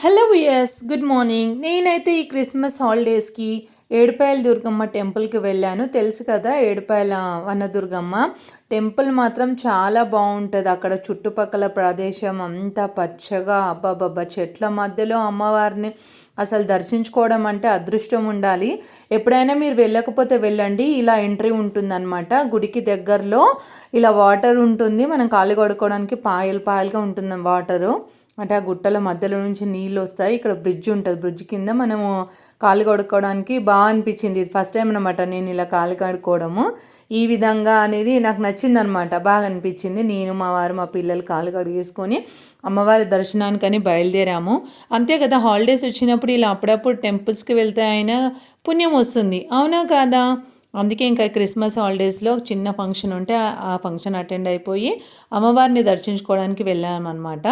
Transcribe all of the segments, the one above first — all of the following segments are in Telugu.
Hello viewers, good morning. నేనైతే ఈ క్రిస్మస్ హాలిడేస్కి ఏడుపాయల దుర్గమ్మ టెంపుల్కి వెళ్ళాను. తెలుసు కదా, ఏడుపాయల వనదుర్గమ్మ టెంపుల్ మాత్రం చాలా బాగుంటుంది. అక్కడ చుట్టుపక్కల ప్రదేశం అంతా పచ్చగా, అబ్బాబ్బా చెట్ల మధ్యలో అమ్మవారిని అసలు దర్శించుకోవడం అంటే అదృష్టం ఉండాలి. ఎప్పుడైనా మీరు వెళ్ళకపోతే వెళ్ళండి. ఇలా ఎంట్రీ ఉంటుందన్నమాట. గుడికి దగ్గరలో ఇలా వాటర్ ఉంటుంది. మనం కాళ్ళు కడుక్కోవడానికి పాయలు పాయలుగా ఉంటుంది వాటరు. అంటే ఆ గుట్టల మధ్యలో నుంచి నీళ్ళు వస్తాయి. ఇక్కడ బ్రిడ్జ్ ఉంటుంది. బ్రిడ్జ్ కింద మనము కాళ్ళు కడుక్కోవడానికి బాగా అనిపించింది. ఇది ఫస్ట్ టైం అనమాట నేను ఇలా కాళ్ళు కడుక్కోవడము. ఈ విధంగా అనేది నాకు నచ్చింది అనమాట. బాగా అనిపించింది. నేను మా వారు మా పిల్లలు కాళ్ళు కడిగేసుకొని అమ్మవారి దర్శనానికని బయలుదేరాము. అంతే కదా, హాలిడేస్ వచ్చినప్పుడు ఇలా అప్పుడప్పుడు టెంపుల్స్కి వెళ్తే అయినా పుణ్యం వస్తుంది, అవునా కాదా? అందుకే ఇంకా క్రిస్మస్ హాలిడేస్లో చిన్న ఫంక్షన్ ఉంటే ఆ ఫంక్షన్ అటెండ్ అయిపోయి అమ్మవారిని దర్శించుకోవడానికి వెళ్ళామన్నమాట.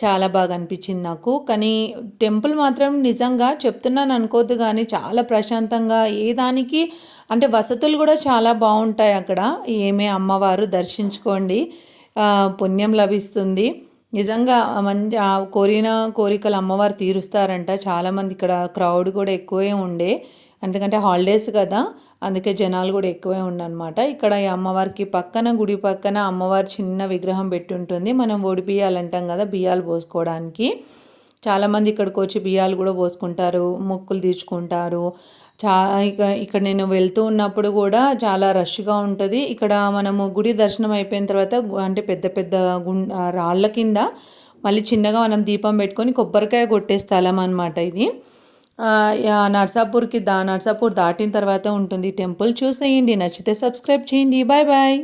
చాలా బాగా అనిపించింది నాకు. కానీ టెంపుల్ మాత్రం నిజంగా చెప్తున్నాను అనుకోవద్దు, కానీ చాలా ప్రశాంతంగా, ఏ దానికి అంటే వసతులు కూడా చాలా బాగుంటాయి అక్కడ. ఏమే అమ్మవారు దర్శించుకోండి, పుణ్యం లభిస్తుంది. నిజంగా మంచి కోరిన కోరికలు అమ్మవారు తీరుస్తారంట. చాలామంది ఇక్కడ క్రౌడ్ కూడా ఎక్కువే ఉండే, ఎందుకంటే హాలిడేస్ కదా, అందుకే జనాలు కూడా ఎక్కువే ఉండనమాట. ఇక్కడ ఈ అమ్మవారికి పక్కన, గుడి పక్కన అమ్మవారి చిన్న విగ్రహం పెట్టి ఉంటుంది. మనం ఒడి బియ్యాలు అంటాం కదా, బియ్యాలు పోసుకోవడానికి చాలామంది ఇక్కడికి వచ్చి బియ్యాలు కూడా పోసుకుంటారు, మొక్కులు తీర్చుకుంటారు. ఇక్కడ నేను వెళ్తూ ఉన్నప్పుడు కూడా చాలా రష్గా ఉంటుంది. ఇక్కడ మనము గుడి దర్శనం అయిపోయిన తర్వాత అంటే పెద్ద పెద్ద రాళ్ళ కింద మళ్ళీ చిన్నగా మనం దీపం పెట్టుకొని కొబ్బరికాయ కొట్టే స్థలం అనమాట ఇది. నర్సాపూర్ దాటిన తర్వాత ఉంటుంది టెంపుల్. చూసేయండి, నచ్చితే సబ్స్క్రైబ్ చేయండి. Bye bye.